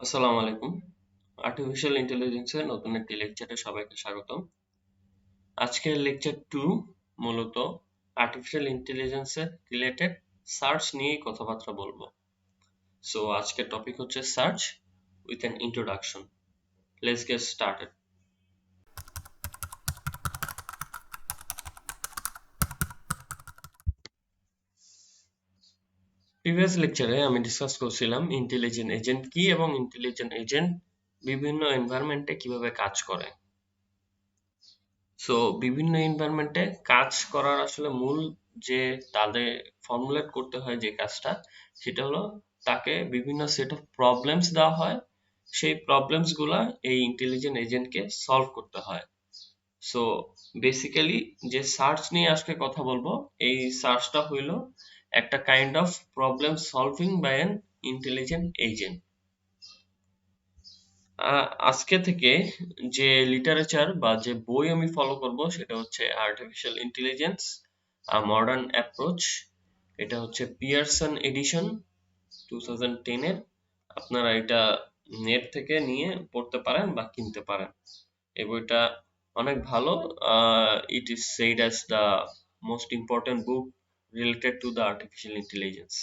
আসসালামু আলাইকুম। আর্টিফিশিয়াল ইন্টেলিজেন্সের নতুন একটি লেকচারে সবাইকে স্বাগতম। আজকের লেকচার 2 মূলত আর্টিফিশিয়াল ইন্টেলিজেন্সের রিলেটেড সার্চ নিয়েই কথাবার্তা বলবো। সো আজকের টপিক হচ্ছে search with an introduction. Let's get started. Previous লেকচারে আমি ডিসকাস করছিলাম ইন্টেলিজেন্ট এজেন্ট কি এবং ইন্টেলিজেন্ট এজেন্ট বিভিন্ন এনভায়রনমেন্টে কিভাবে কাজ করে। সো বিভিন্ন এনভায়রনমেন্টে কাজ করার আসলে মূল যে তাদের ফর্মুলেট করতে হয় যে কাজটা সেটা হলো তাকে বিভিন্ন সেট অফ প্রবলেমস দেওয়া হয়, সেই প্রবলেমস গুলা এই ইন্টেলিজেন্ট এজেন্টকে সলভ করতে হয়। সো বেসিক্যালি যে সার্চ নিয়ে আজকে কথা বলবো, এই সার্চটা হইল একটা kind of problem solving by an intelligent agent. আজকে থেকে যে লিটারেচার বা যে বই আমি ফলো করব সেটা হচ্ছে আর্টিফিশিয়াল ইন্টেলিজেন্স আ মডার্ন অ্যাপ্রোচ। এটা হচ্ছে পিয়ারসন এডিশন 2010 এর। আপনারা এটা নেট থেকে নিয়ে পড়তে পারেন বা কিনতে পারেন। এই বইটা অনেক ভালো। It is said as the most important book related to the artificial intelligence.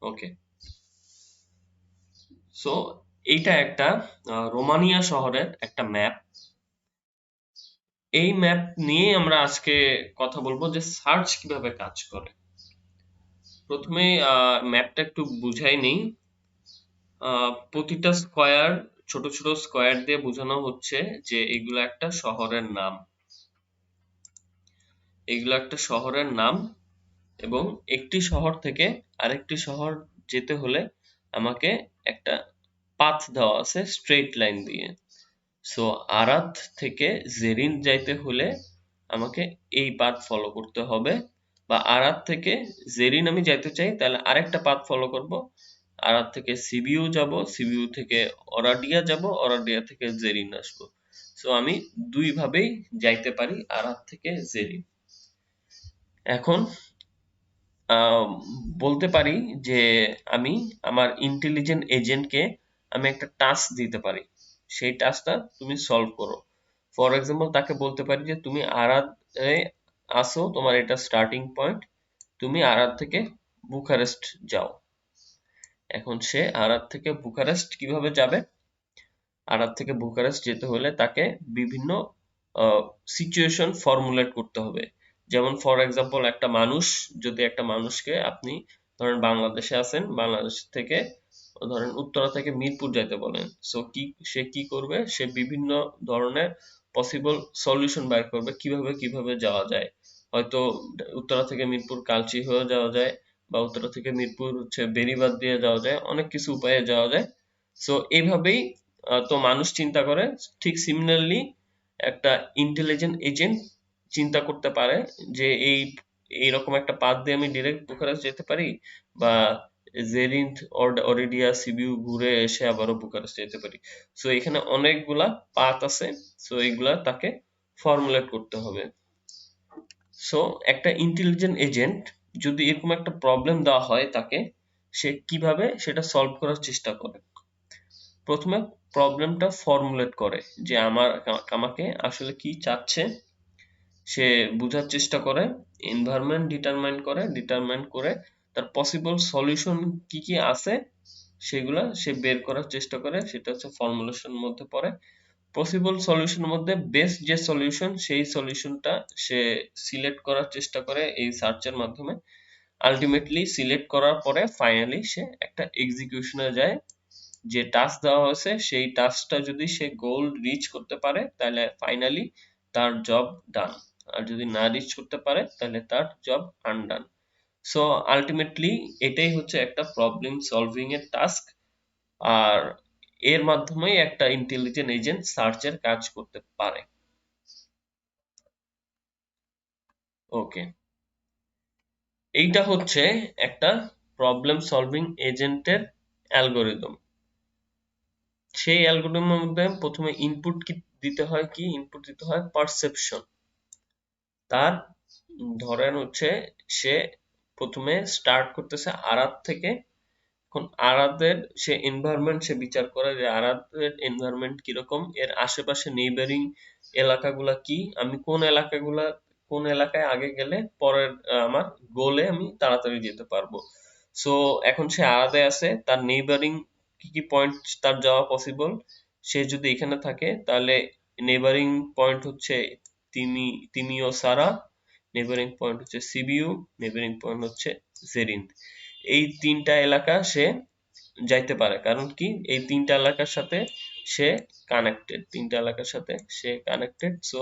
Okay, so এইটা একটা রোমানিয়া শহরের একটা ম্যাপ। এই ম্যাপ নিয়ে আমরা আজকে কথা বলবো যে সার্চ কিভাবে কাজ করে। প্রথমে ম্যাপটা একটু বুঝাই নেই। প্রতিটা স্কয়ার ছোট ছোট স্কয়ার দিয়ে বোঝানো হচ্ছে যে এগুলো একটা শহরের নাম। এগুলো একটা শহরের নাম এবং একটি শহর থেকে আরেকটি শহর যেতে হলে আমাকে একটা পাথ দেওয়া আছে স্ট্রেট লাইন দিয়ে। সো আরাত থেকে জেরিন যাইতে হলে আমাকে এই পাথ ফলো করতে হবে, বা আরাত থেকে জেরিন আমি যাইতে চাই তাহলে আরেকটা পাথ ফলো করব। আরাত থেকে সিবিইউ যাব, সিবিইউ থেকে অরাডিয়া যাব, অরাডিয়া থেকে জেরিন আসবো। সো আমি দুই ভাবেই যাইতে পারি আরাত থেকে জেরিন। এখন আহ, বলতে পারি যে আমি আমার ইন্টেলিজেন্ট এজেন্টকে আমি একটা টাস্ক দিতে পারি, সেই টাস্কটা তুমি সলভ করো। ফর এক্সাম্পল তাকে বলতে পারি যে তুমি আরাতে আসো, তোমার এটা স্টার্টিং পয়েন্ট, তুমি আরাত থেকে বুখারেস্ট যাও। এখন সে আরাত থেকে বুখারেস্ট কিভাবে যাবে? আরাত থেকে বুখারেস্ট যেতে হলে তাকে বিভিন্ন সিচুয়েশন ফর্মুলেট করতে হবে। যেমন ফর এক্সাম্পল একটা মানুষ, যদি একটা মানুষকে আপনি ধরেন বাংলাদেশে আছেন, বাংলাদেশ থেকে ধরেন উত্তরা থেকে মিরপুর যাইতে বলেন, সো কি সে কি করবে? সে বিভিন্ন ধরনের পসিবল সলিউশন বের করবে কিভাবে কিভাবে যাওয়া যায়। হয়তো উত্তরা থেকে মিরপুর কালচি হয়ে যাওয়া যায়, বা উত্তরা থেকে মিরপুর হচ্ছে বেড়িবাঁধ দিয়ে যাওয়া যায়, অনেক কিছু উপায়ে যাওয়া যায়। সো এইভাবেই তো মানুষ চিন্তা করে। ঠিক সিমিলারলি একটা ইন্টেলিজেন্ট এজেন্ট চিন্তা করতে পারে যে এইরকম একটা পাথ দিয়ে আমি ডিরেক্ট বুখারেস্ট যেতে পারি, বা জেরিন্থ অরিডিয়া সিবিউ ঘুরে এসে আবারও বুখারেস্ট যেতে পারি। সো এখানে অনেকগুলা পাথ আছে, সো এইগুলা তাকে ফর্মুলেট করতে হবে। সো একটা ইন্টেলিজেন্ট এজেন্ট যদি এরকম একটা প্রবলেম দেওয়া হয় তাকে, সে কিভাবে সেটা সলভ করার চেষ্টা করে। প্রথমে প্রবলেমটা ফর্মুলেট করে যে আমাকে আসলে কি চাচ্ছে, সে বোঝার চেষ্টা করে, এনভায়রনমেন্ট ডিটারমাইন করে তার পসিবল সলিউশন কি কি আছে সেগুলা সে বের করার চেষ্টা করে, সেটা হচ্ছে ফর্মুলেশন মধ্যে পড়ে। পসিবল সলিউশনের মধ্যে বেস্ট যে সলিউশন সেই সলিউশনটা সে সিলেক্ট করার চেষ্টা করে এই সার্চের মাধ্যমে। আলটিমেটলি সিলেক্ট করার পরে ফাইনালি সে একটা এক্সিকিউশনে যায়। যে টাস্ক দেওয়া হয়েছে সেই টাস্কটা যদি সে গোল রিচ করতে পারে তাহলে ফাইনালি তার জব ডান, আর যদি না রিচ করতে পারে তাহলে তার জব আনডান। সো আলটিমেটলি এটাই হচ্ছে একটা প্রবলেম সলভিং এর টাস্ক, আর এর মাধ্যমেই একটা ইন্টেলিজেন্ট এজেন্ট সার্চের কাজ করতে পারে। ওকে, এইটা হচ্ছে একটা প্রবলেম সলভিং এজেন্টের অ্যালগোরিদম। সেই অ্যালগোরিদমের মধ্যে প্রথমে ইনপুট কি দিতে হয়, কি ইনপুট দিতে হয়? পারসেপশন। তার ধরেন হচ্ছে সে প্রথমে স্টার্ট করতেছে আরাত থেকে, এখন আরাদের সে এনভায়রনমেন্ট সে বিচার করে যে আরাদের এনভায়রনমেন্ট কিরকম, এর আশেপাশে নেইবারিং এলাকাগুলা কি, আমি কোন এলাকায় আগে গেলে পরের আমার গোলে আমি তাড়াতাড়ি যেতে পারবো। সো এখন সে আরাদে আছে, তার নেইবারিং কি কি পয়েন্ট তার যাওয়া পসিবল, সে যদি এখানে থাকে তাহলে নেইবারিং পয়েন্ট হচ্ছে তিমিও সারা, নেইবারিং পয়েন্ট হচ্ছে সিবিইউ, নেইবারিং পয়েন্ট হচ্ছে জেরিন। এই তিনটা এলাকা সে যাইতে পারে, কারণ কি এই তিনটা এলাকার সাথে সে কানেক্টেড, সো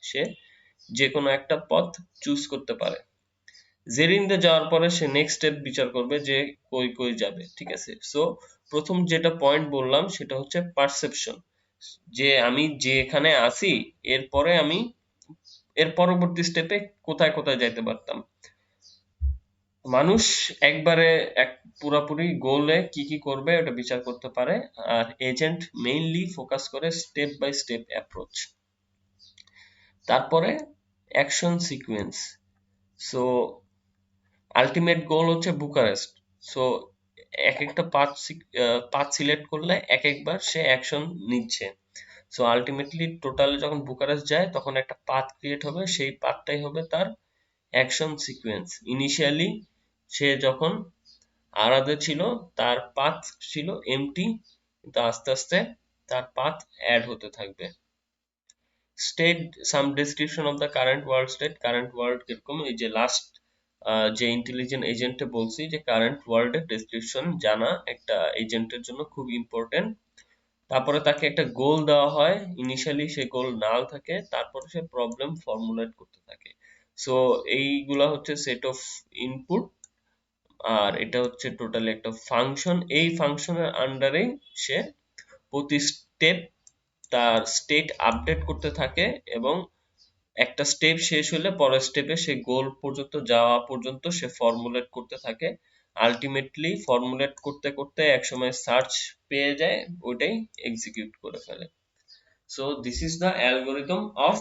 সে যে কোনো একটা পথ চুজ করতে পারে। জেরিন্দে যাওয়ার পরে সে নেক্সট স্টেপ বিচার করবে যে কই কই যাবে, ঠিক আছে। সো প্রথম যেটা পয়েন্ট বললাম সেটা হচ্ছে পারসেপশন, যে আমি যেখানে আছি এরপরে আমি এর পরবর্তী স্টেপে কোথায় কোথায় যাইতে পারতাম। মানুষ একবারে এক পুরাপুরি গোলে কি কি করবে ওটা বিচার করতে পারে, আর এজেন্ট মেইনলি ফোকাস করে স্টেপ বাই স্টেপ অ্যাপ্রোচ। তারপরে action sequence. So ultimate goal হচ্ছে বুকারেস্ট। সো এক একটা পাথ সিলেক্ট করলে এক একবার সে অ্যাকশন নিচ্ছে। সো আলটিমেটলি টোটাল যখন বুকারেস্ট যায় তখন একটা পাথ ক্রিয়েট হবে, সেই পাথটাই হবে তার অ্যাকশন সিকোয়েন্স। ইনিশিয়ালি সে যখন আরাদে ছিল তার পাথ ছিল এমটি, কিন্তু আস্তে আস্তে তার পাথ অ্যাড হতে থাকবে। State some description of the current world state. Current world কিরকম, এই যে লাস্ট যে ইন্টেলিজেন্ট এজেন্টে বলছি যে কারেন্ট ওয়ার্ল্ডের ডেসক্রিপশন জানা একটা এজেন্টের জন্য খুব ইম্পর্টেন্ট। তারপরে তাকে একটা গোল দেওয়া হয়, ইনিশিয়ালি সে গোল নাল থাকে, তারপরে সে প্রবলেম ফর্মুলেট করতে থাকে। সো এইগুলা হচ্ছে সেট অফ ইনপুট, আর এটা হচ্ছে টোটালি একটা ফাংশন। এই ফাংশনের আন্ডারে সে প্রতি স্টেপ তার স্টেট আপডেট করতে থাকে, এবং একটা স্টেপ শেষ হলে পরের স্টেপে সে গোল পর্যন্ত যাওয়া পর্যন্ত সে ফর্মুলেট করতে থাকে। আলটিমেটলি ফর্মুলেট করতে করতে একসময় সার্চ পেয়ে যায়, ওইটাই এক্সিকিউট করে ফেলে। So this is the algorithm of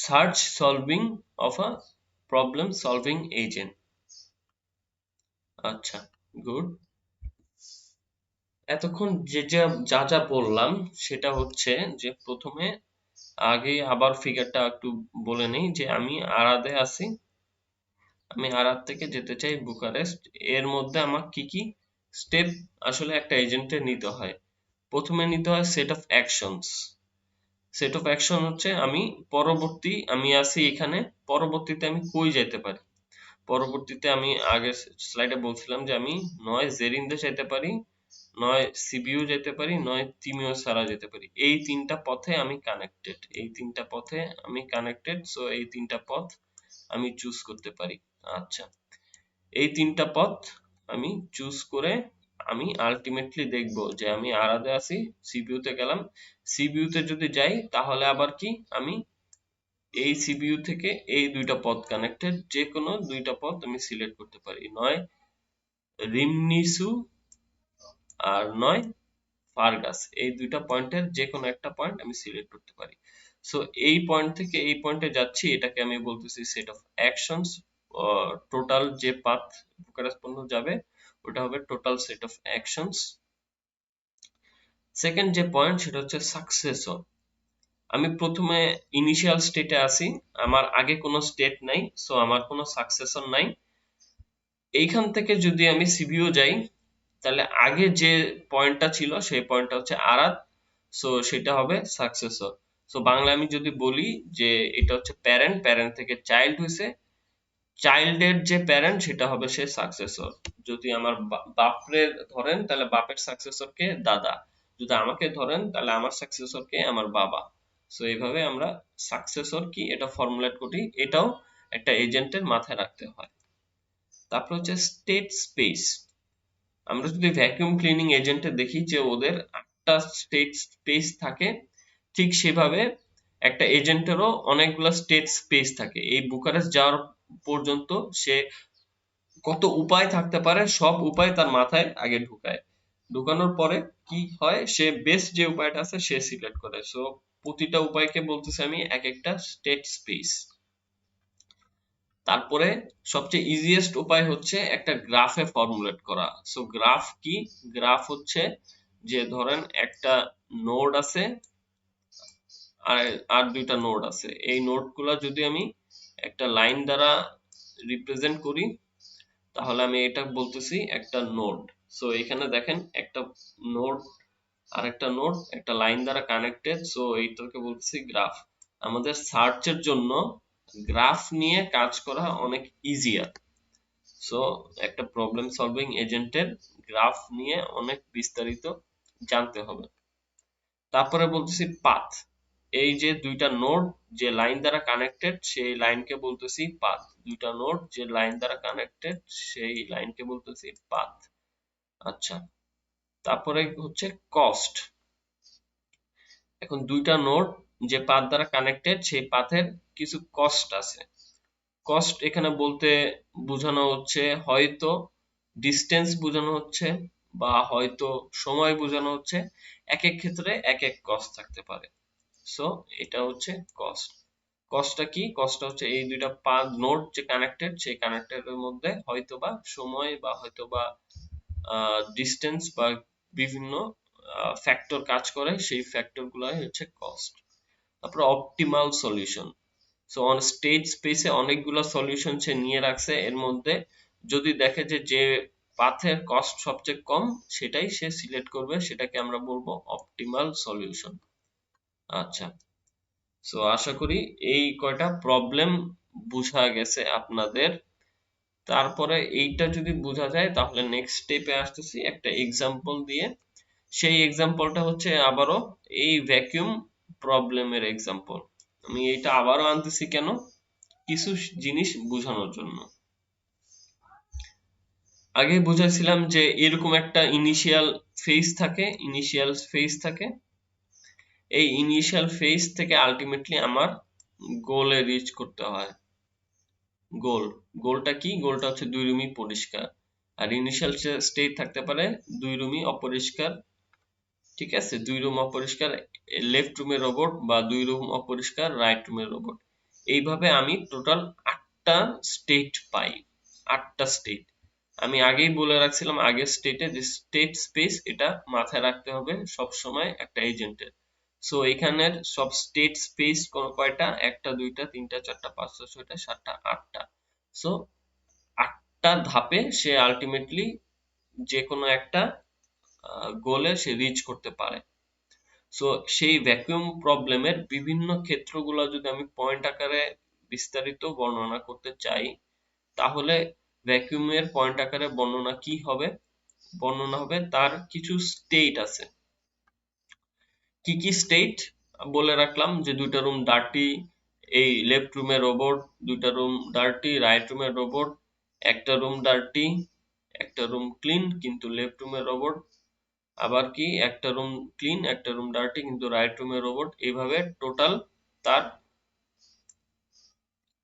search solving of a problem solving agent. আচ্ছা, গুড। এতক্ষণ যা যা বললাম সেটা হচ্ছে যে প্রথমে আগে আবার ফিগারটা একটু বলে নেই, যে আমি আরাদে আছি, আমি আরাদ থেকে যেতে চাই বুকারেস্ট। এর মধ্যে আমার কি কি স্টেপ আসলে একটা এজেন্টের নিতে হয়। প্রথমে নিতে হয় set of actions. Set of action হচ্ছে আমি আছি এখানে, পরবর্তীতে আমি কই যেতে পারি। পরবর্তীতে আমি আগের স্লাইডে বলছিলাম যে আমি নয় জেরিন্দে যেতে পারি, নয় সিবিইউ যেতে পারি, নয় তিমিও সারা যেতে পারি। এই তিনটা পথে আমি কানেক্টেড, সো এই তিনটা পথ আমি চুজ করতে পারি। আচ্ছা, এই তিনটা পথ আমি চুজ করে আমি আলটিমেটলি দেখব যে আমি আরাদে আছি, সিপিইউ তে গেলাম, সিপিইউ তে যদি যাই তাহলে আবার কি আমি এই সিপিইউ থেকে এই দুইটা পথ কানেক্টেড, যে কোনো দুইটা পথ আমি সিলেক্ট করতে পারি, নয় রিমনিসু আর নয় ফারগাস। এই দুইটা পয়েন্টের যে কোনো একটা পয়েন্ট আমি সিলেক্ট করতে পারি। সো এই পয়েন্ট থেকে এই পয়েন্টে যাচ্ছি, এটাকে আমি বলতেছি সেট অফ অ্যাকশনস। টোটাল যে পাথ করেসপন্ড যাবে ওটা হবে total set of actions. Second যে পয়েন্ট সেটা হচ্ছে সাকসেসর। আমি প্রথমে ইনিশিয়াল স্টেটে আছি, আমার আগে কোনো স্টেট নাই, সো আমার কোনো সাকসেসর নাই। এইখান থেকে যদি আমি সিবিইউ যাই তাহলে আগে যে পয়েন্টটা ছিল সেই পয়েন্টটা হচ্ছে আরাত, সো সেটা হবে সাকসেসর। সো বাংলা আমি যদি বলি যে এটা হচ্ছে প্যারেন্ট, প্যারেন্ট থেকে চাইল্ড হয়েছে, চাইল্ডের যে প্যারেন্ট সেটা হবে সে সাকসেসর। যদি আমার বাপরে ধরেন তাহলে বাপের সাকসেসর কে দাদা, যদি আমাকে ধরেন তাহলে আমার সাকসেসর কে আমার বাবা। সো এইভাবে আমরা সাকসেসর কি এটা ফর্মুলেট করি, এটাও একটা এজেন্টের মাথায় রাখতে হয়। তারপর হচ্ছে স্টেট স্পেস। আমরা যদি ভ্যাকুয়াম ক্লিনিং এজেন্টে দেখি যে ওদের 8টা স্টেট স্পেস থাকে, ঠিক সেভাবে একটা এজেন্টেরও অনেকগুলো স্টেট স্পেস থাকে। এই বুকারেস্ট যাওয়ার পর্যন্ত সে কত উপায় থাকতে পারে সব উপায় তার মাথায় আগে ঢুকায়, ঢুকানোর পরে কি হয় সে বেস্ট যে উপায়টা আছে সে সিলেক্ট করে। সো প্রতিটা উপায়কে বলতেছে আমি এক একটা স্টেট স্পেস। তারপরে সবচেয়ে ইজিয়েস্ট উপায় হচ্ছে একটা গ্রাফে ফর্মুলেট করা। সো গ্রাফ কি? গ্রাফ হচ্ছে যে ধরেন একটা নোড আছে আর আর দুইটা নোড আছে, এই নোডগুলা যদি আমি একটা লাইন দ্বারা রিপ্রেজেন্ট করি তাহলে আমি এটা বলতেছি একটা নোড। সো এখানে দেখেন একটা নোড আর একটা নোড একটা লাইন দ্বারা কানেক্টেড, সো এইটাকে বলতেছি গ্রাফ। আমাদের সার্চের জন্য গ্রাফ নিয়ে কাজ করা অনেক ইজিয়ার। সো একটা প্রবলেম সলভিং এজেন্টের গ্রাফ নিয়ে অনেক বিস্তারিত জানতে হবে। তারপরে বলতেছি পাথ। এই যে দুইটা নোড যে লাইন দ্বারা কানেক্টেড সেই লাইনকে বলতেছি পাথ। দুইটা নোড যে লাইন দ্বারা কানেক্টেড সেই লাইনকে বলতেছি পাথ। আচ্ছা, তারপরে হচ্ছে কস্ট। এখন দুইটা নোড যে পাথ দ্বারা কানেক্টেড সেই পাথের কিছু কস্ট আছে। কস্ট এখানে বলতে বোঝানো হচ্ছে হয়তো ডিস্টেন্স বোঝানো হচ্ছে বা হয়তো সময় বোঝানো হচ্ছে। এক এক ক্ষেত্রে এক এক কস্ট থাকতে পারে। সো এটা হচ্ছে কস্ট। কস্টটা কি? কস্টটা হচ্ছে এই দুইটা পাথ নোড যে কানেক্টেড সেই কানেক্টেডের মধ্যে হয়তোবা সময় বা হয়তোবা ডিস্টেন্স বা বিভিন্ন ফ্যাক্টর কাজ করে, সেই ফ্যাক্টর গুলাই হচ্ছে কস্ট। তারপরে optimal solution. So on state স্পেসে অনেকগুলো সলিউশন সে নিয়ে রাখছে, এর মধ্যে যদি দেখে যে যে পাথের কস্ট সবচেয়ে কম সেটাই সে সিলেক্ট করবে, সেটাকে আমরা বলবো অপটিমাল সলিউশন। আচ্ছা, সো আশা করি এই কয়টা প্রবলেম বোঝা গেছে আপনাদের। তারপরে এইটা যদি বোঝা যায় তাহলে নেক্সট স্টেপে আসতেছি একটা এক্সাম্পল দিয়ে। সেই এক্সাম্পলটা হচ্ছে আবারও এই ভ্যাকুয়াম প্রবলেমের এক্সাম্পল। আমি এইটা আবারও আনতেছি কেন? কিছু জিনিস বোঝানোর জন্য। আগে বুঝাইছিলাম যে এরকম একটা ইনিশিয়াল ফেজ থাকে, ইনিশিয়াল ফেজ থাকে। এই ইনিশিয়াল ফেজ থেকে আলটিমেটলি আমার গোলে রিচ করতে হয়। গোলটা কি? গোলটা হচ্ছে দুই রুমই পরিষ্কার। আর ইনিশিয়াল স্টেট থাকতে পারে দুই রুমই অপরিষ্কার। ঠিক আছে, দুই রুম অপরিষ্কার লেফট রুমের রোবট বা দুই রুম অপরিষ্কার রাইট রুমের রোবট। এইভাবে আমি টোটাল 8টা স্টেট পাই। 8টা স্টেট আমি আগেই বলে রাখছিলাম আগের স্টেটে যে স্টেট স্পেস এটা মাথায় রাখতে হবে সব সময় একটা এজেন্টের। সো এখানের সব স্টেট স্পেস কয়টা? একটা দুইটা তিনটা চারটা পাঁচটা ছয়টা সাতটা আটটা। সো 8টা ধাপে সে আলটিমেটলি যে কোনো একটা গোলে সে রিচ করতে পারে। সো সেই ভ্যাকুয়াম প্রবলেমের বিভিন্ন ক্ষেত্রগুলো যদি আমি পয়েন্ট আকারে বিস্তারিত বর্ণনা করতে চাই তাহলে ভ্যাকুয়ামের পয়েন্ট আকারে বর্ণনা কি হবে? বর্ণনা হবে তার কিছু স্টেট আছে। কি কি স্টেট বলে রাখলাম যে দুইটা রুম ডার্টি, এই লেফট রুমের রোবট, দুইটা রুম ডার্টি রাইট রুমের রোবট, একটা রুম ডার্টি একটা রুম ক্লিন কিন্তু লেফট রুমের রোবট, আবার কি একটা রুম ক্লিন একটা রুম ডার্টি কিন্তু রাইট রুমের রোবট। এইভাবে টোটাল তার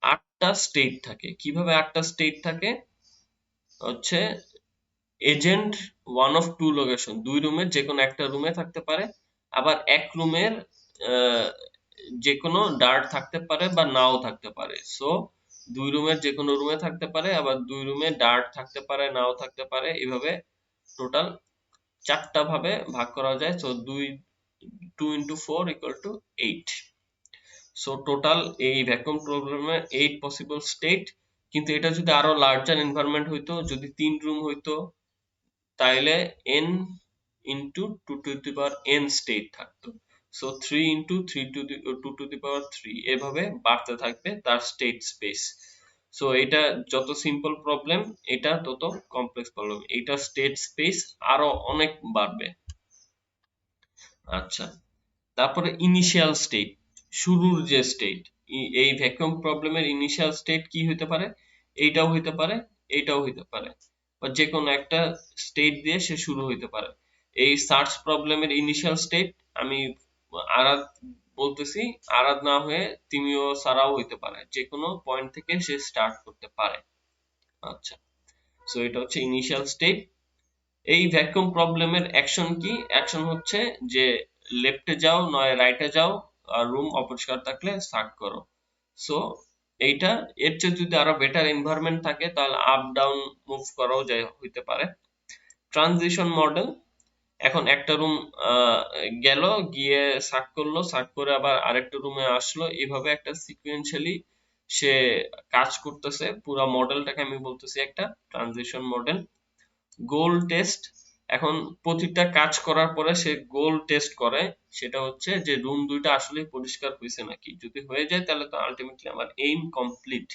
8টা স্টেট থাকে। কিভাবে 8টা স্টেট থাকে? হচ্ছে agent one of two location, দুই রুমের যে কোনো একটা রুমে থাকতে পারে, আবার এক রুমের যে কোনো ডার্ট থাকতে পারে বা নাও থাকতে পারে। সো দুই রুমের যে কোনো রুমে থাকতে পারে, আবার দুই রুমে ডার্ট থাকতে পারে নাও থাকতে পারে। এইভাবে টোটাল 4টা ভাবে ভাগ করা যায়। So 2 into 4 equal to 8। So total এই ভ্যাকুয়াম প্রবলেমে 8 পসিবল স্টেট। কিন্তু এটা যদি আরো লার্জার এনভায়রনমেন্ট হইতো, যদি 3 রুম হইতো তাইলে n into 2 to the power n state থাকতো। So 3 into 3 to the 2 to the power 3 এভাবে বাড়তে থাকবে তার স্টেট স্পেস। সো এটা যত সিম্পল প্রবলেম এটা তত কমপ্লেক্স প্রবলেম, এটা স্টেট স্পেস আরো অনেক বাড়বে। আচ্ছা, তারপরে ইনিশিয়াল স্টেট, শুরুর যে স্টেট। এই ভ্যাকুয়াম প্রবলেমের ইনিশিয়াল স্টেট কি হইতে পারে? এইটাও হইতে পারে এইটাও হইতে পারে বা যে কোনো একটা স্টেট দিয়ে সে শুরু হইতে পারে। এই সার্চ প্রবলেমের ইনিশিয়াল স্টেট আমি আরাদ বলতেছি, আরাদ না হয়ে তিমিও সারাও হইতে পারে, যে কোনো পয়েন্ট থেকে সে স্টার্ট করতে পারে। আচ্ছা, সো এটা হচ্ছে ইনিশিয়াল স্টেট। এই ভ্যাকুয়াম প্রবলেমের অ্যাকশন কি? অ্যাকশন হচ্ছে যে লেফটে যাও নয় রাইটে যাও আর রুম অপরিষ্কার থাকলে সার্চ করো। সো এইটা এর চেয়ে যদি আরো বেটার এনভায়রনমেন্ট থাকে তাহলে আপ ডাউন মুভ করাও যায় হইতে পারে। ট্রানজিশন মডেল, এখন একটা রুম গেল, গিয়ে সার্চ করলো, সার্চ করে আবার আরেকটা রুমে আসলো, এভাবে একটা সিকুয়েন্সিয়ালি সে কাজ করতেছে। পুরা মডেলটাকে আমি বলতেছি একটা ট্রানজিশন মডেল। গোল টেস্ট, এখন প্রতিটা কাজ করার পরে সে গোল টেস্ট করে, সেটা হচ্ছে যে রুম দুইটা আসলে পরিষ্কার হয়েছে নাকি, যদি হয়ে যায় তাহলে তো আলটিমেটলি আমার এইম কমপ্লিট।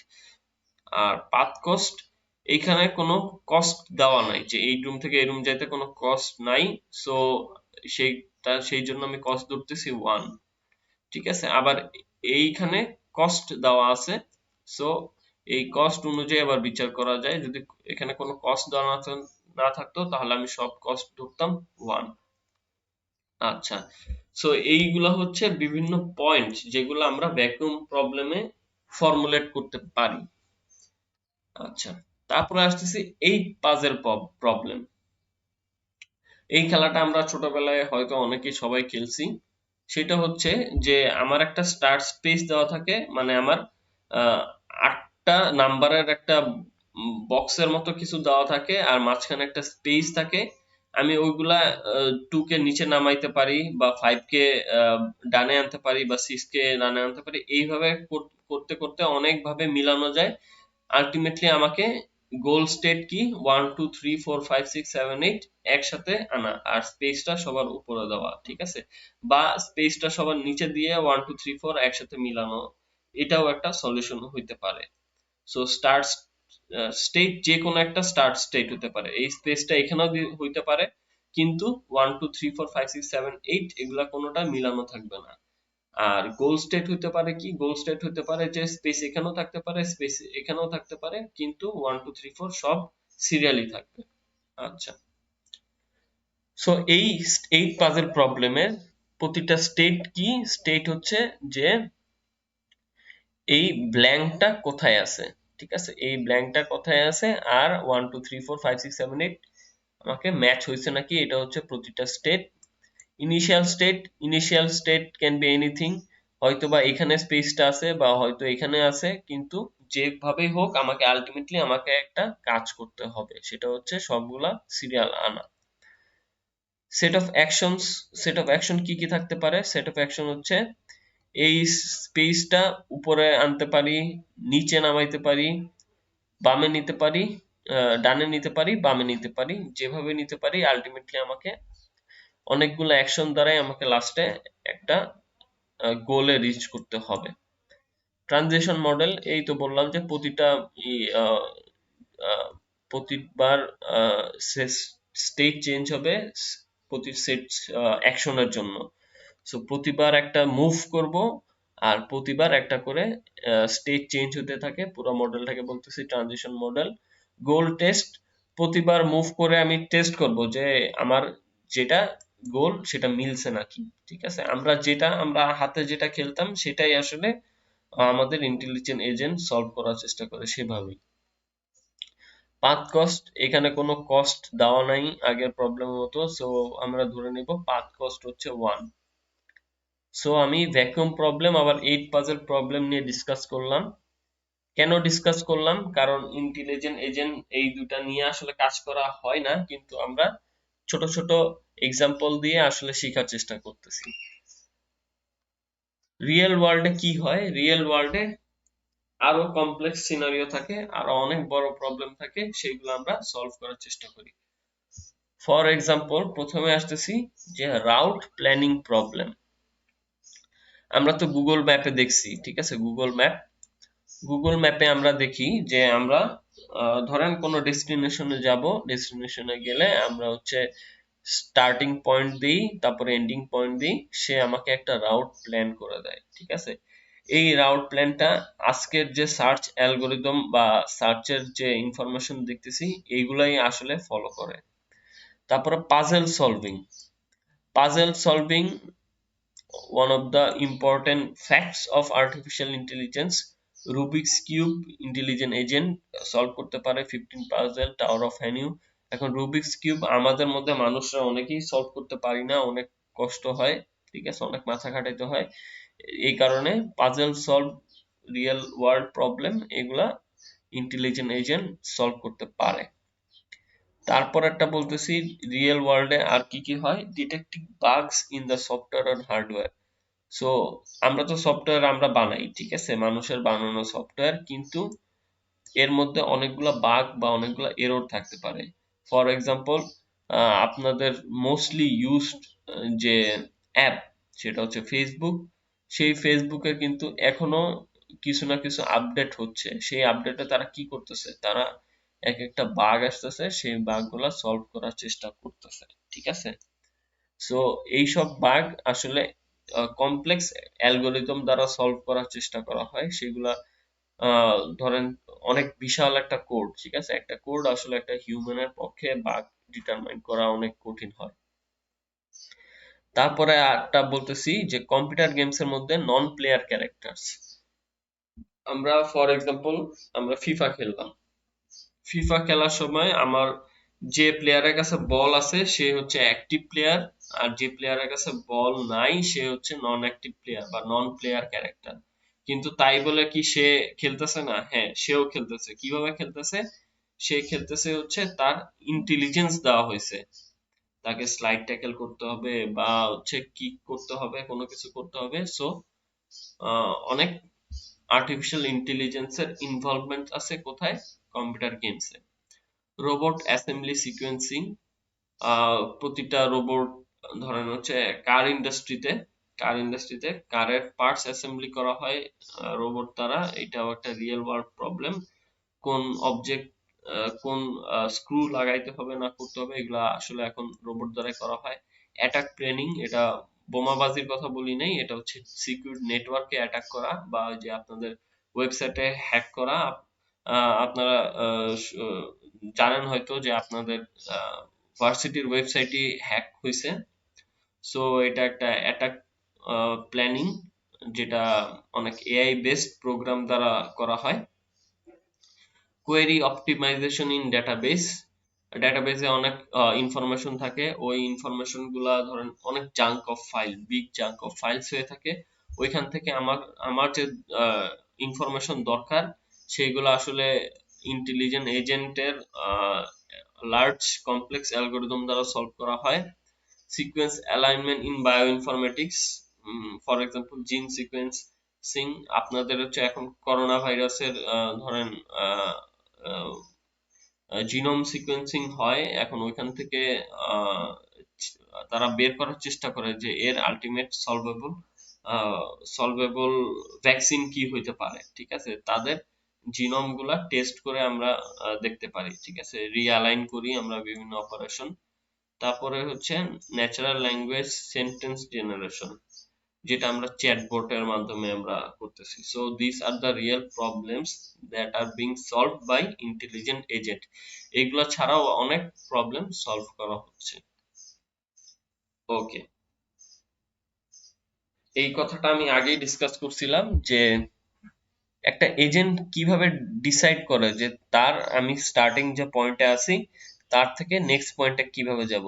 আর পাথ কস্ট, এইখানে কোনো কস্ট দেওয়া নাই যে এই রুম থেকে এই রুম যাইতে কোনো কস্ট নাই, সো সেই জন্য আমি কস্ট ধরতেছি 1। ঠিক আছে, আবার এইখানে কস্ট দেওয়া আছে, সো এই কস্ট অনুযায়ী আবার বিচার করা যায়। যদি এখানে কোনো কস্ট দেওয়া না থাকতো তাহলে আমি সব কস্ট ধরতাম 1। আচ্ছা, সো এইগুলা হচ্ছে বিভিন্ন পয়েন্ট যেগুলো আমরা ভ্যাকুয়াম প্রবলেমে ফর্মুলেট করতে পারি। আচ্ছা, তারপরে আসতেছি 8 পাজেল প্রবলেম। এই খেলাটা আমরা ছোটবেলায় হয়তো অনেকেই সবাই খেলছি। সেটা হচ্ছে যে আমার একটা স্টার্ট স্পেস দেওয়া থাকে, মানে আমার 8টা নাম্বারের একটা বক্সের মতো কিছু দেওয়া থাকে, আর মাঝখানে একটা স্পেস থাকে। আমি ওইগুলা 2 কে নিচে নামাইতে পারি, বা 5 কে ডানে আনতে পারি, বা 6 কে ডানে আনতে পারি। এইভাবে করতে করতে অনেক ভাবে মিলানো যায়। আলটিমেটলি আমাকে গোল স্টেট কি 1 2 3 4 5 6 7 8 একসাথে আনা, আর স্পেসটা সবার উপরে দেওয়া, ঠিক আছে, বা স্পেসটা সবার নিচে দিয়ে 1 2 3 4 একসাথে মিলানো, এটাও একটা সলিউশন হইতে পারে। সো স্টার্ট স্টেট যে কোনো একটা স্টার্ট স্টেট হতে পারে, এই স্পেসটা এখানেও হইতে পারে, কিন্তু 1 2 3 4 5 6 7 8 এগুলা কোনোটা মিলানো থাকবে না। আর গোল স্টেট হতে পারে কি, গোল স্টেট হতে পারে যে স্পেস এখানেও থাকতে পারে, স্পেস এখানেও থাকতে পারে, কিন্তু 1 2 3 4 সব সিরিয়ালি থাকবে। আচ্ছা, সো এই পাজেল প্রবলেমের প্রতিটা স্টেট কি, স্টেট হচ্ছে যে এই ব্ল্যাঙ্কটা কোথায় আছে, ঠিক আছে, এই ব্ল্যাঙ্কটা কোথায় আছে, আর 1 2 3 4 5 6 7 8 আমাকে ম্যাচ হয়েছে নাকি, এটা হচ্ছে প্রতিটা state. Initial state can be anything, হয়তোবা এখানে স্পেসটা আছে বা হয়তো এখানে আছে, কিন্তু যেভাবেই হোক আমাকে আলটিমেটলি আমাকে একটা কাজ করতে হবে, সেটা হচ্ছে সবগুলা সিরিয়াল আনা। Set of actions, set of action কি কি থাকতে পারে, সেট অফ অ্যাকশন হচ্ছে এই স্পেসটা উপরে আনতে পারি, নিচে নামাইতে পারি, বামে নিতে পারি, ডানে নিতে পারি, বামে নিতে পারি, যেভাবে নিতে পারি আলটিমেটলি আমাকে অনেকগুলো অ্যাকশন দ্বারাই আমাকে লাস্টে একটা গোলে রিচ করতে হবে। ট্রানজিশন মডেল, এই তো বললাম যে প্রতিটা প্রতিবার স্টেট চেঞ্জ হবে প্রতি সেট অ্যাকশনের জন্য। সো প্রতিবার একটা মুভ করব, আর প্রতিবার একটা করে স্টেট চেঞ্জ হতে থাকে। পুরো মডেলটাকে বলতেছি ট্রানজিশন মডেল। গোল টেস্ট, প্রতিবার মুভ করে আমি টেস্ট করব যে আমার যেটা গোল সেটা মিলছে নাকি, ঠিক আছে, আমরা হাতে যেটা খেলতাম সেটাই আসলে আমাদের ইন্টেলিজেন্ট এজেন্ট সলভ করার চেষ্টা করে সেভাবেই। পাথ কস্ট, এখানে কোনো কস্ট দেওয়া নাই আগের প্রবলেমের মতো, সো আমরা ধরে নিব পাথ কস্ট হচ্ছে 1। সো আমি ভ্যাকুয়াম প্রবলেম আবার 8 পাজেল প্রবলেম নিয়ে ডিসকাস করলাম। কেন ডিসকাস করলাম, কারণ ইন্টেলিজেন্ট এজেন্ট এই দুটা নিয়ে আসলে কাজ করা হয় না, কিন্তু আমরা ছোট ছোট এক্সাম্পল দিয়ে আসলে শেখার চেষ্টা করতেছি। রিয়েল ওয়ার্ল্ডে কি হয়, রিয়েল ওয়ার্ল্ডে আরো কমপ্লেক্স সিনারিও থাকে, আরো অনেক বড় প্রবলেম থাকে, সেগুলো আমরা সলভ করার চেষ্টা করি। ফর এক্সাম্পল প্রথমে আসতেছি যে রাউট প্ল্যানিং প্রবলেম। আমরা তো গুগল ম্যাপে দেখছি, ঠিক আছে, গুগল ম্যাপে আমরা দেখি যে আমরা ধরেন কোনো ডেস্টিনেশনে যাব, ডেস্টিনেশনে গেলে আমরা হচ্ছে স্টার্টিং পয়েন্ট দিই, তারপরে এন্ডিং পয়েন্ট দিই, সে আমাকে একটা রাউট প্ল্যান করে দেয়, ঠিক আছে। এই রাউট প্ল্যানটা আজকের যে সার্চ অ্যালগোরিদম বা সার্চের যে ইনফরমেশন দেখতেছি এইগুলাই আসলে ফলো করে। তারপরে puzzle solving one of the important facts of artificial intelligence. Rubik's cube intelligent agent solve করতে পারে 15 পাজেল, টাওয়ার অফ হ্যানিউ। এখন রুবিক্স কিউব আমাদের মধ্যে মানুষরা অনেকেই সলভ করতে পারি না, অনেক কষ্ট হয়, ঠিক আছে, অনেক মাথা খাটাইতে হয়। এই কারণে puzzle solve real world problem এগুলা ইন্টেলিজেন্ট এজেন্ট সলভ করতে পারে। তারপর একটা বলতেছি রিয়েল ওয়ার্ল্ডে আর কি কি হয়, detecting বাগস in the software and hardware. So আমরা তো সফটওয়্যার আমরা বানাই, ঠিক আছে, মানুষের বানানো সফটওয়্যার, কিন্তু এর মধ্যে অনেকগুলা বাগ বা অনেকগুলা এরর থাকতে পারে। ফর এক্সাম্পল, আপনাদের মোস্টলি ইউজড যে অ্যাপ সেটা হচ্ছে ফেসবুক। সেই ফেসবুকে কিন্তু এখনো কিছু না কিছু আপডেট হচ্ছে। সেই আপডেটে তারা কি করতেছে, তারা এক একটা বাগ আসতেছে, সেই বাগগুলা সলভ করার চেষ্টা করতেছে, ঠিক আছে। সো এইসব বাগ আসলে কমপ্লেক্স অ্যালগোরিদম দ্বারা সলভ করার চেষ্টা করা হয়। সেগুলা ধরেন অনেক বিশাল একটা কোড, ঠিক আছে, একটা কোড আসলে একটা হিউম্যানের পক্ষে বাগ ডিটারমাইন করা অনেক কঠিন হয়। তারপরে আরেকটা বলতেছি যে কম্পিউটার গেমস এর মধ্যে নন প্লেয়ার ক্যারেক্টার্স। আমরা ফর এক্সাম্পল আমরা ফিফা খেললাম। ফিফা খেলার সময় আমার যে প্লেয়ারের কাছে বল আছে সে হচ্ছে অ্যাক্টিভ প্লেয়ার, আর যে প্লেয়ারের কাছে বল নাই সে হচ্ছে নন অ্যাক্টিভ প্লেয়ার বা নন প্লেয়ার ক্যারেক্টার। কিন্তু তাই বলে কি সে খেলতেছে না? হ্যাঁ, সেও খেলতেছে। কিভাবে খেলতেছে? সে খেলতেছে হচ্ছে তার ইন্টেলিজেন্স দেওয়া হয়েছে, তাকে স্লাইড ট্যাকেল করতে হবে বা হচ্ছে কিক করতে হবে, কোনো কিছু করতে হবে। সো অনেক আর্টিফিশিয়াল ইন্টেলিজেন্সের ইনভলভমেন্ট আছে কোথায়? কম্পিউটার গেমসে। রোবট অ্যাসেম্বলি সিকোয়েন্সিং, প্রতিটা রোবট ধরেন হচ্ছে কার ইন্ডাস্ট্রিতে কারের পার্টস অ্যাসেম্বলি করা হয় রোবট দ্বারা। এটাও একটা রিয়েল ওয়ার্ল্ড প্রবলেম। কোন অবজেক্ট কোন স্ক্রু লাগাইতে হবে না করতে হবে এগুলা আসলে এখন রোবট দ্বারাই করা হয়। অ্যাটাক প্ল্যানিং, এটা বোমাবাজির কথা বলি নাই, এটা হচ্ছে সিকিউর নেটওয়ার্কে অ্যাটাক করা বা ওই যে আপনাদের ওয়েবসাইটে হ্যাক করা। আপনারা জানেন হয়তো যে আপনাদের ভার্সিটির ওয়েবসাইটই হ্যাক হয়েছে। সো এটা একটা অ্যাটাক প্ল্যানিং, যেটা অনেক এআই বেসড প্রোগ্রাম দ্বারা করা হয়। কোয়েরি অপটিমাইজেশন ইন ডেটাবেস, ডেটাবেসে অনেক ইনফরমেশন থাকে, ওই ইনফরমেশন গুলা ধরেন অনেক junk of file, big junk of files হয়ে থাকে। ওইখান থেকে আমার আমার যে ইনফরমেশন দরকার সেইগুলো আসলে ইন্টেলিজেন্ট এজেন্টের লার্জ কমপ্লেক্স অ্যালগোরিদম দ্বারা সলভ করা হয়। Sequence alignment in bioinformatics, for example জিন সিকোয়েন্সিং। আপনাদের হচ্ছে এখন করোনা ভাইরাসের ধরেন জিনোম সিকোয়েন্সিং হয় এখন, ওইখান থেকে আহ, তারা বের করার চেষ্টা করে যে এর আলটিমেট সলভেবল ভ্যাকসিন কি হইতে পারে, ঠিক আছে। তাদের জিনোম গুলা টেস্ট করে আমরা দেখতে পারি, ঠিক আছে, রিঅ্যালাইন করি আমরা বিভিন্ন অপারেশন। তারপরে হচ্ছে ন্যাচারাল ল্যাঙ্গুয়েজ সেন্টেন্স জেনারেশন, যেটা আমরা চ্যাটবটের মাধ্যমে আমরা করতেছি। So this are the real problems that are being solved by intelligent agent. এগুলো ছাড়াও অনেক প্রবলেম সলভ করা হচ্ছে। ওকে, এই কথাটা আমি আগেই ডিসকাস করছিলাম যে একটা এজেন্ট কিভাবে ডিসাইড করে যে তার আমি স্টার্টিং যে পয়েন্টে আছি তার থেকে নেক্সট পয়েন্টে কিভাবে যাব।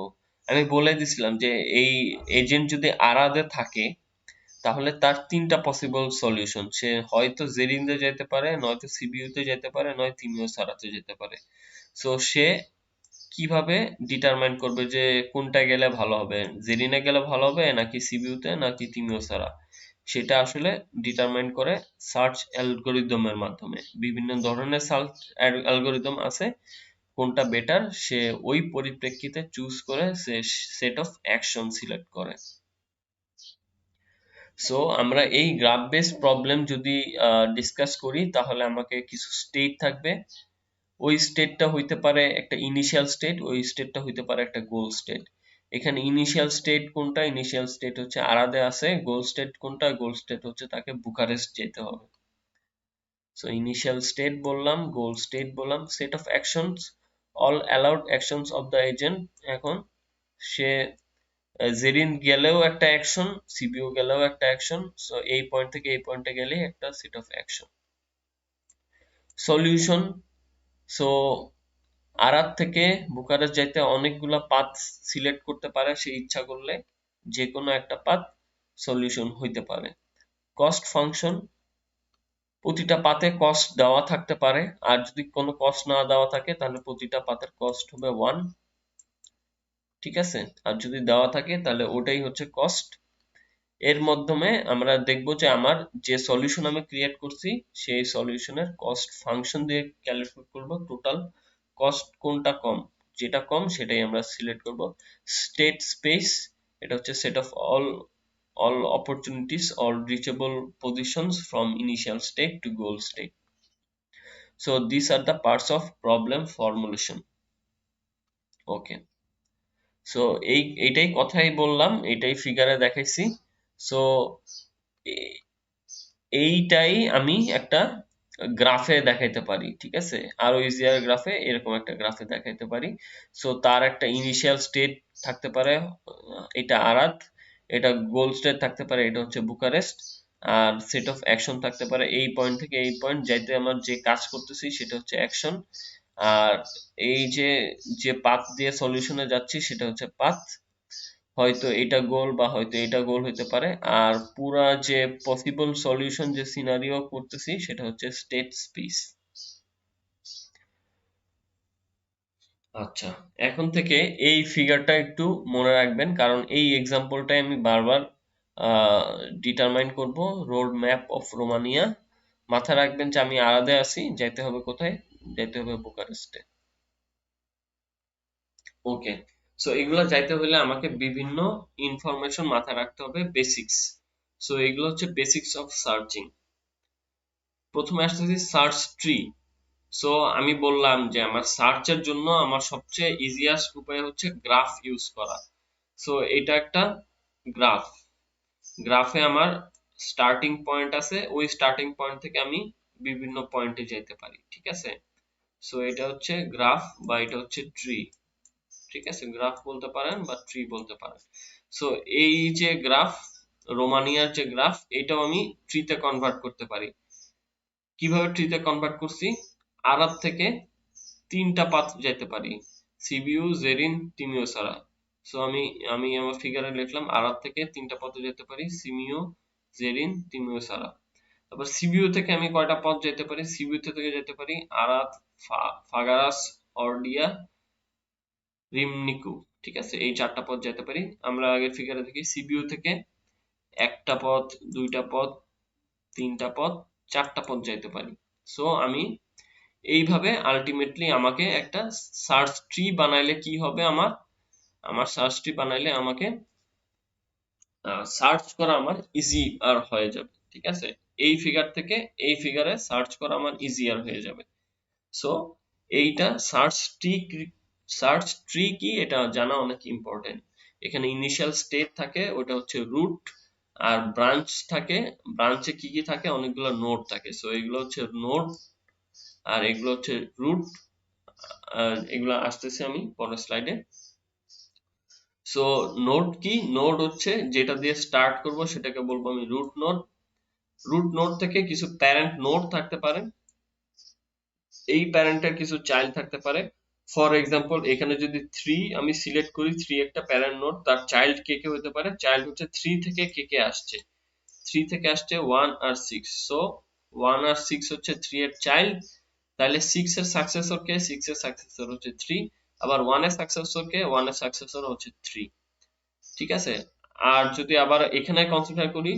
আমি বলে দিছিলাম যে এই এজেন্ট যদি আরাদে থাকে তাহলে তার তিনটা পসিবল সলিউশন, সে হয়তো জেরিনতে যেতে পারে, নয়তো সিবিইউতে যেতে পারে, নয় তিমিও সারাতে যেতে পারে। সো সে কিভাবে ডিটারমাইন করবে যে কোনটা গেলে ভালো হবে, জেরিনে গেলে ভালো হবে নাকি সিবিইউতে নাকি তিমিও সারা, সেটা আসলে ডিটারমাইন করে সার্চ অ্যালগোরিদমের মাধ্যমে। বিভিন্ন ধরনের সার্চ অ্যালগোরিদম আছে, কোনটা বেটার সে ওই পরিপ্রেক্ষিতে চুজ করে সে সেট অফ অ্যাকশন সিলেক্ট করে। সো আমরা এই গ্রাফ বেসড প্রবলেম যদি ডিসকাস করি তাহলে আমাকে কিছু স্টেট থাকবে। ওই স্টেটটা হইতে পারে একটা ইনিশিয়াল স্টেট, ওই স্টেটটা হইতে পারে একটা গোল স্টেট। এখানে ইনিশিয়াল স্টেট কোনটা? ইনিশিয়াল স্টেট হচ্ছে আরাদে আছে। গোল স্টেট কোনটা? গোল স্টেট হচ্ছে তাকে বুকারেস্ট যেতে হবে। সো ইনিশিয়াল স্টেট বললাম, গোল স্টেট বললাম, set of actions, all allowed actions of the agent. এখন সে জেরিন গেলেও একটা অ্যাকশন, সিপিইউ গেলেও একটা অ্যাকশন। সো এই পয়েন্ট থেকে এই পয়েন্টে গেলেই একটা set of action. Solution, so Arad থেকে বুকারেস্ট যাইতে অনেকগুলা পাথ সিলেক্ট করতে পারে সে ইচ্ছা করলে, যে কোনো একটা পাথ সলিউশন হইতে পারে। কস্ট ফাংশন, প্রতিটা পাতে কস্ট দেওয়া থাকতে পারে, আর যদি কোনো কস্ট না দেওয়া থাকে তাহলে প্রতিটা পাতের কস্ট হবে 1, ঠিক আছে। আর যদি দেওয়া থাকে তাহলে ওটাই হচ্ছে কস্ট। এর মাধ্যমে আমরা দেখব যে আমার যে সলিউশন আমি ক্রিয়েট করছি সেই সলিউশনের কস্ট ফাংশন দিয়ে ক্যালকুলেট করব টোটাল কস্ট কোনটা কম, যেটা কম সেটাই আমরা সিলেক্ট করব। স্টেট স্পেস, এটা হচ্ছে set of all opportunities or reachable positions from initial state to goal state. So these are the parts of problem formulation. Okay, so এইটাই কথাই বললাম, এইটাই ফিগারে দেখাইছি। সো এইটাই আমি একটা গ্রাফে দেখাইতে পারি, ঠিক আছে। আরো ইজিয়ার গ্রাফে, এরকম একটা গ্রাফে দেখাইতে পারি। সো তার একটা ইনিশিয়াল স্টেট থাকতে পারে, এটা আরাত, এটা গোল স্টেট থাকতে পারে, এটা হচ্ছে বুকারেস্ট, আর সেট অফ অ্যাকশন থাকতে পারে এই পয়েন্ট থেকে এই পয়েন্ট যাইতে আমার যে কাজ করতেছি সেটা হচ্ছে অ্যাকশন, আর এই যে যে পাথ দিয়ে সলিউশনে যাচ্ছি সেটা হচ্ছে পাথ। হয়তো এটা গোল বা হয়তো এটা গোল হইতে পারে, আর পুরা যে পসিবল সলিউশন যে সিনারিও করতেছি সেটা হচ্ছে স্টেট স্পেস। আচ্ছা, এখন থেকে এই ফিগারটা একটু মনে রাখবেন, কারণ এই এক্সাম্পলটাই আমি বারবার ডিটারমাইন করব। রোড ম্যাপ অফ রোমানিয়া, মাথায় রাখবেন যে আমি আলাদা আছি, যাইতে হবে কোথায়, যাইতে হবে বুকারেস্টে। ওকে, সো এগুলো যাইতে হলে আমাকে বিভিন্ন ইনফরমেশন মাথায় রাখতে হবে, বেসিক্স। সো এগুলো হচ্ছে বেসিক্স অফ সার্চিং। প্রথমে আসতেছি সার্চ ট্রি। সো আমি বললাম যে আমার সার্চের জন্য আমার সবচেয়ে ইজিয়েস্ট উপায় হচ্ছে গ্রাফ ইউজ করা। সো এটা একটা গ্রাফ, গ্রাফে আমার স্টার্টিং পয়েন্ট আছে, ওই স্টার্টিং পয়েন্ট থেকে আমি বিভিন্ন পয়েন্টে যেতে পারি, ঠিক আছে। সো এটা হচ্ছে গ্রাফ বা এটা হচ্ছে ট্রি, ঠিক আছে। গ্রাফ বলতে পারেন বা ট্রি বলতে পারেন। সো এই যে গ্রাফ, রোমানিয়ার যে গ্রাফ, এটাও আমি ট্রিতে কনভার্ট করতে পারি। কিভাবে ট্রিতে কনভার্ট করছি, আরাব থেকে তিনটা পাথ যেতে পারি, সিবিইউ, জেরিন, তিমিও সারা। সো আমি আমি আমার ফিগারে লিখলাম আরাব থেকে তিনটা পথে যেতে পারি, সিমিও, জেরিন, তিমিও সারা। তারপর সিবিইউ থেকে আমি কয়টা পথ যেতে পারি, সিবিইউ থেকে যেতে পারি আরাত, ফাগারাস, অর্ডিয়া, রিমনিকু, ঠিক আছে। এই চারটা পথ যেতে পারি। আমরা আগের ফিগারে দেখি সিবিইউ থেকে একটা পথ, দুইটা পথ, তিনটা পথ, চারটা পথ যাইতে পারি। সো আমি এইভাবে আলটিমেটলি আমাকে একটা সার্চ ট্রি বানাইলে কি হবে, আমার আমার সার্চ ট্রি বানাইলে আমাকে সার্চ করা আমার ইজি আর হয়ে যাবে, ঠিক আছে। এই ফিগার থেকে এই ফিগারে সার্চ করা আমার ইজিয়ার হয়ে যাবে। সো এইটা সার্চ ট্রি কি এটা জানা অনেক ইম্পর্টেন্ট। এখানে ইনিশিয়াল স্টেট থাকে, ওটা হচ্ছে রুট, আর ব্রাঞ্চ থাকে, ব্রাঞ্চে কি কি থাকে, অনেকগুলো নোড থাকে। সো এগুলো হচ্ছে নোড আর এগুলো হচ্ছে রুট, আর এগুলো আসতেছে আমি পরের স্লাইডে। সো নোড কি, নোড হচ্ছে যেটা দিয়ে স্টার্ট করব সেটাকে বলবো আমি রুট নোড। রুট নোড থেকে কিছু প্যারেন্ট নোড থাকতে পারে, এই প্যারেন্টের কিছু চাইল্ড থাকতে পারে। ফর এক্সাম্পল এখানে যদি 3 আমি সিলেক্ট করি, 3 একটা প্যারেন্ট নোড, তার চাইল্ড কে কে হতে পারে, চাইল্ড হচ্ছে 3 থেকে কে কে আসছে, 3 থেকে আসছে 1 আর 6। সো 1 আর 6 হচ্ছে 3 এর চাইল্ড, তাহলে 6 এর সাকসেসর কে, 6 এর সাকসেসর হচ্ছে 3, আবার 1 এর সাকসেসর কে, 1 এর সাকসেসর হচ্ছে 3, ঠিক আছে। আর যদি আবার এখানে কনসিডার করি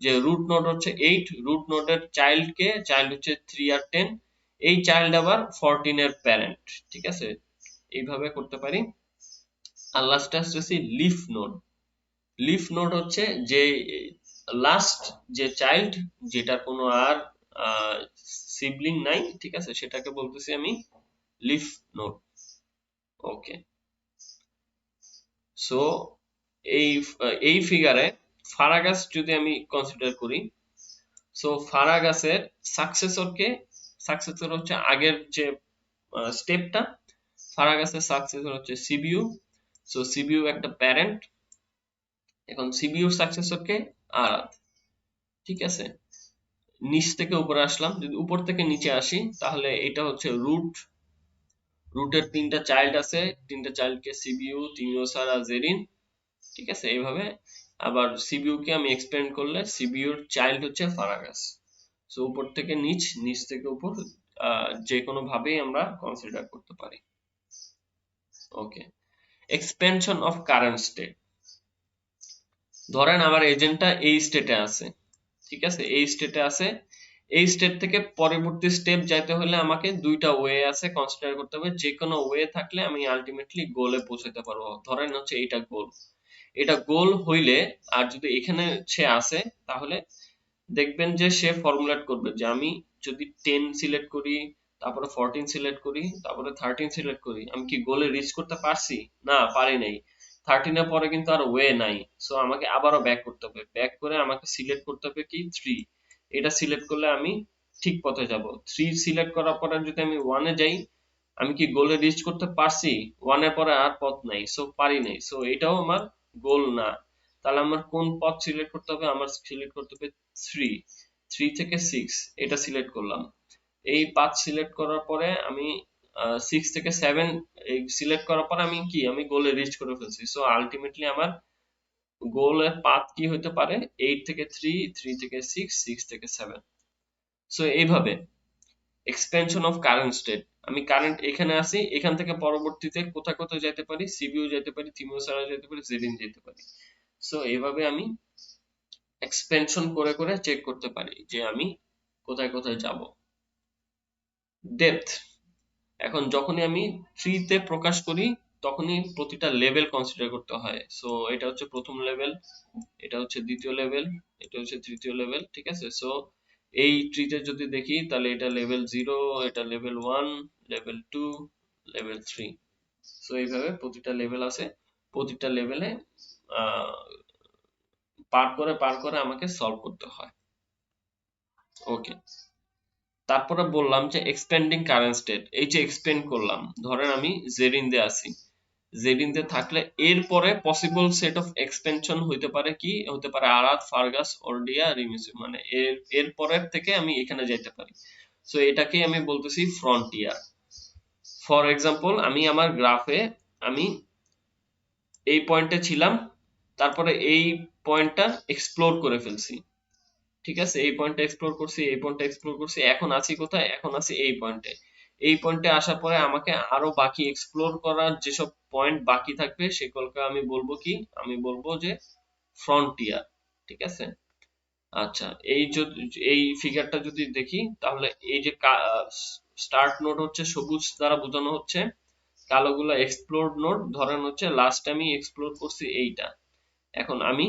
যে রুট নোড হচ্ছে 8, রুট নোডের চাইল্ড কে, চাইল্ড হচ্ছে 3 আর 10, এই চাইল্ড আবার 14 এর প্যারেন্ট, ঠিক আছে। এইভাবে করতে পারি। আর লাস্টে আসতেছি লিফ নোড। লিফ নোড হচ্ছে যে লাস্ট যে চাইল্ড, যেটা কোনো আর সিবলিং নাই, ঠিক আছে, সেটাকে বলতেছি আমি লিফ নোড। ওকে, সো এই এই ফিগারে ফারাগাস যদি আমি কনসিডার করি, সো ফারাগাসের সাকসেসরকে, সাকসেসর হচ্ছে আগের যে স্টেপটা, ফারাগাসের সাকসেসর হচ্ছে সিবিইউ। সো সিবিইউ একটা প্যারেন্ট, এখন সিবিইউর সাকসেসরকে আরাত, ঠিক আছে। নিচ থেকে উপরে আসলাম, যদি উপর থেকে নিচে আসি তাহলে এটা হচ্ছে রুট, রুটের তিনটা চাইল্ড আছে, তিনটা চাইল্ডকে সিবিইউ, তিমিওসার আর জেরিন, ঠিক আছে। এইভাবে আবার সিবিইউ কে আমি এক্সপ্যান্ড করলে সিবিইউর চাইল্ড হচ্ছে ফারাগাস। সো উপর থেকে নিচ, নিচ থেকে উপর, যে কোনো ভাবেই আমরা কনসিডার করতে পারি। ওকে, এক্সপেনশন অফ কারেন্ট স্টেট। ধরেন আমার এজেন্টটা এই স্টেটে আছে, ঠিক আছে, এই স্টেটে আছে। এই স্টেট থেকে পরবর্তী স্টেপ যাইতে হলে আমাকে দুইটা ওয়ে আছে কনসিডার করতে হবে। যে কোনো ওয়ে থাকলে আমি আলটিমেটলি গোলে পৌঁছাতে পারবো। ধরেন হচ্ছে এইটা গোল, এটা গোল হইলে, আর যদি এখানে সে আসে, তাহলে দেখবেন যে সে ফর্মুলেট করবে যে আমি যদি 10 সিলেক্ট করি, তারপরে 14 সিলেক্ট করি, তারপরে 13 সিলেক্ট করি, আমি কি গোলে রিচ করতে পারছি? না, পারি নাই। 13 এর পরে কিন্তু আর ওয়ে নাই, সো আমাকে আবারও ব্যাক করতে হবে। ব্যাক করে আমাকে সিলেক্ট করতে হবে কি 3। এটা সিলেক্ট করলে আমি ঠিক পথে যাব। 3 সিলেক্ট করার পরে যদি আমি 1 এ যাই, আমি কি গোলে রিচ করতে পারছি? 1 এর পরে আর পথ নাই, সো পারি নাই, সো এটাও আমার গোল না। তাহলে আমার কোন পথ সিলেক্ট করতে হবে? আমার সিলেক্ট করতে হবে 3। 3 থেকে 6 এটা সিলেক্ট করলাম। এই পাথ সিলেক্ট করার পরে আমি 6 থেকে 7 এই সিলেক্ট করার পরে আমি কি, আমি গোলে রিচ করে ফেলছি। সো আলটিমেটলি আমার গোলের পাথ কি হতে পারে? 8 থেকে 3, 3 থেকে 6, 6 থেকে 7। সো এইভাবে এক্সপেনশন অফ কারেন্ট স্টেট, আমি কারেন্ট এখানে আছি, এখান থেকে পরবর্তীতে কোথায় কোথায় যেতে পারি? সিবিইউ যেতে পারি, থিমিওসারা যেতে পারি, জেডিন যেতে পারি। সো এইভাবে আমি এক্সপেনশন করে করে চেক করতে পারি যে আমি কোথায় কোথায় যাব। ডেপথ, এখন যখনই আমি 3 তে প্রকাশ করি, তখনই প্রতিটা লেভেল কনসিডার করতে হয়। সো এটা হচ্ছে প্রথম লেভেল, এটা হচ্ছে দ্বিতীয় লেভেল, এটা হচ্ছে তৃতীয় লেভেল, ঠিক আছে। সো এই ট্রিতে যদি দেখি, তাহলে এটা লেভেল 0, এটা লেভেল 1, লেভেল 2, লেভেল 3। সো এইভাবে প্রতিটা লেভেল আছে, প্রতিটা লেভেলে পার করে আমাকে সলভ করতে হয়। ওকে, তারপরে বললাম যে এক্সপেন্ডিং কারেন্ট স্টেট, এই যে এক্সপেন্ড করলাম, ধরেন আমি জেডিন দিয়ে আসি, জেডিন দিয়ে থাকলে এরপরে পসিবল সেট অফ এক্সপেনশন হইতে পারে কি, হতে পারে আরাত, ফার্গাস, অর্ডিয়া, রিমিসি, মানে এর পরের থেকে আমি এখানে যাইতে পারি। সো এটাকে আমি বলতেছি ফ্রন্টিয়ার। ফর এক্সাম্পল, আমি আমার গ্রাফে আমি এই পয়েন্টে ছিলাম, তারপরে এই পয়েন্টটা এক্সপ্লোর করে ফেলছি, ঠিক আছে, এই পয়েন্টটা এক্সপ্লোর করছি, এই পয়েন্টটা এক্সপ্লোর করছি, এখন আছি কোথায়? এখন আছি এই পয়েন্টে। এই পয়েন্টে আসার পরে আমাকে আরো বাকি এক্সপ্লোর করার যেসব পয়েন্ট বাকি থাকবে, সেগুলোকে আমি বলবো কি, আমি বলবো যে ফ্রন্টিয়ার, ঠিক আছে। আচ্ছা, এই ফিগারটা যদি দেখি, তাহলে এই যে স্টার্ট নোড হচ্ছে সবুজ দ্বারা বোঝানো হচ্ছে, কালোগুলো এক্সপ্লোর নোড, ধরেন হচ্ছে লাস্ট আমি এক্সপ্লোর করছি এইটা। এখন আমি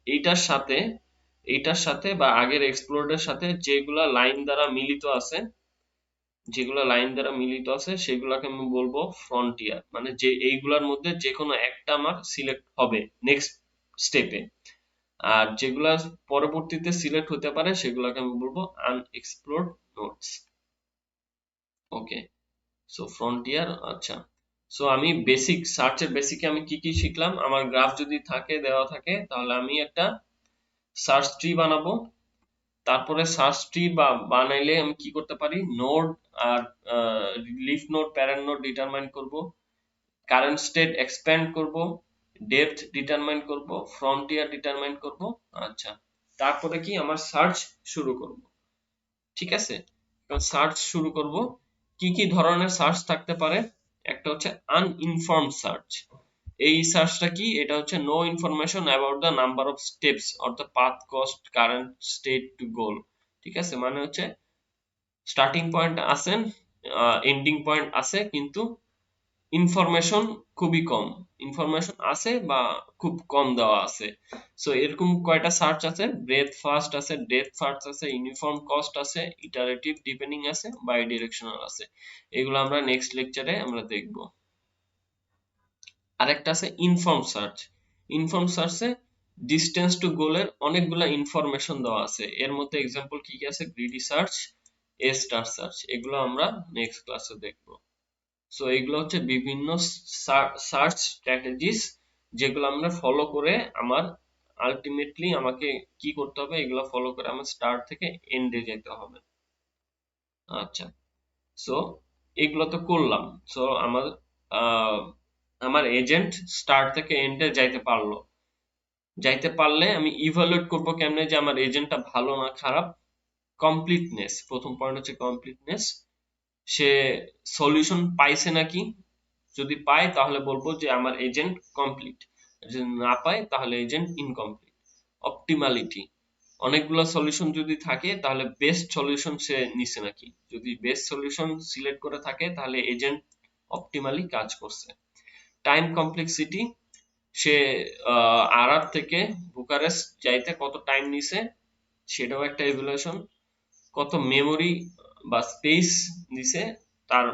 এইটার সাথে বা আগের এক্সপ্লোরের সাথে যেগুলা লাইন দ্বারা মিলিত আছে, যেগুলা লাইন দ্বারা মিলিত আছে, সেগুলাকে আমি বলবো ফ্রন্টিয়ার। মানে যে এইগুলার মধ্যে যে কোনো একটা আমার সিলেক্ট হবে নেক্সট স্টেপে, আর যেগুলা পরবর্তীতে সিলেক্ট হতে পারে সেগুলাকে আমি বলবো আনএক্সপ্লোরড নোডস। ওকে, সো ফ্রন্টিয়ার। আচ্ছা, সো আমি বেসিক সার্চের বেসিকে আমি কি কি শিখলাম? আমার গ্রাফ যদি থাকে, দেওয়া থাকে, তাহলে আমি একটা সার্চ ট্রি বানাবো। তারপরে সার্চ ট্রি বানাইলে আমি কি করতে পারি? নোড আর leaf node, parent node determine করব, কারেন্ট স্টেট এক্সপ্যান্ড করব, ডেপথ ডিটারমাইন করব, ফ্রন্টিয়ার ডিটারমাইন করব। আচ্ছা, তারপরে কি আমার সার্চ শুরু করব, ঠিক আছে। এখন সার্চ শুরু করব। কি কি ধরনের সার্চ থাকতে পারে? একটা হচ্ছে আনইনফর্মড সার্চ। এই সার্চটা কি? এটা হচ্ছে no information about the number of steps or the path cost current state to goal, ঠিক আছে। মানে হচ্ছে স্টার্টিং পয়েন্ট আছে, এন্ডিং পয়েন্ট আছে, কিন্তু ইনফরমেশন খুবই কম, ইনফরমেশন আছে বা খুব কম দেওয়া আছে। সো এরকম কয়টা সার্চ আছে? ব্রেথ ফার্স্ট আছে, ডেপথ ফার্স্ট আছে, ইউনিফর্ম কস্ট আছে, ইটারেটিভ ডিপেন্ডিং আছে, বাই ডিরেকশনাল আছে। এগুলো আমরা নেক্সট লেকচারে আমরা দেখব। আরেকটা আছে ইনফর্ম সার্চ। ইনফর্ম সার্চে ডিস্টেন্স টু গোলের অনেকগুলা ইনফরমেশন দেওয়া আছে। এর মধ্যে এক্সাম্পল কি কি আছে? গ্রিডি সার্চ, এ স্টার সার্চ, এগুলো আমরা নেক্সট ক্লাসে দেখব। সো এগুলো হচ্ছে বিভিন্ন সার্চ স্ট্র্যাটেজিস, যেগুলো আমরা ফলো করে আমার আলটিমেটলি আমাকে কি করতে হবে? এগুলো ফলো করে আমার স্টার্ট থেকে এন্ডে যেতে হবে। আচ্ছা, সো এগুলো তো করলাম। সো আমার এজেন্ট স্টার্ট থেকে এন্ডে যাইতে পারলে আমি ইভালুয়েট করব কেমনে যে আমার এজেন্টটা ভালো না খারাপ? কমপ্লিটনেস, প্রথম পয়েন্ট হচ্ছে কমপ্লিটনেস, সে সলিউশন পাইছে নাকি, যদি পায় তাহলে বলবো যে আমার এজেন্ট কমপ্লিট, যদি না পায় তাহলে এজেন্ট ইনকমপ্লিট। অপটিমালিটি, অনেকগুলো সলিউশন যদি থাকে তাহলে বেস্ট সলিউশন সে নিছে নাকি, যদি বেস্ট সলিউশন সিলেক্ট করে থাকে তাহলে এজেন্ট অপটিমালি কাজ করছে। টাইম কমপ্লেক্সিটি, সে আরার থেকে বুকারেস্ট যাইতে কত টাইম নিছে সেটাও একটা ইভ্যালুয়েশন। কত মেমোরি বা স্পেস নিছে, তার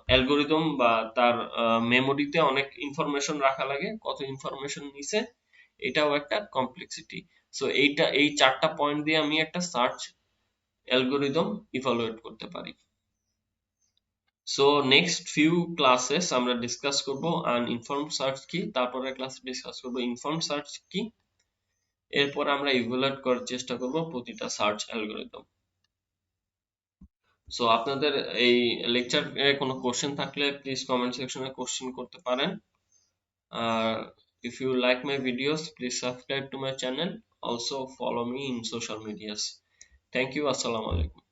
অ্যালগোরিদম বা তার মেমোরিতে অনেক ইনফরমেশন রাখা লাগে, কত ইনফরমেশন নিছে, এটাও একটা কমপ্লেক্সিটি। সো এই চারটা পয়েন্ট দিয়ে আমি একটা সার্চ অ্যালগোরিদম ইভালুয়েট করতে পারি। সো নেক্সট ফিউ ক্লাসেস আমরা ডিসকাস করব আনইনফর্মড সার্চ কি, তারপরে ক্লাসে ডিসকাস করব ইনফর্মড সার্চ কি, এরপর আমরা ইভালুয়েট করার চেষ্টা করব প্রতিটা সার্চ অ্যালগোরিদম। সো আপনাদের এই লেকচারে কোনো কোশ্চেন থাকলে প্লিজ কমেন্ট সেকশনে কোশ্চেন করতে পারেন। আর if you like my videos, please subscribe to my channel, also follow me in social medias. Thank you, assalamu alaikum.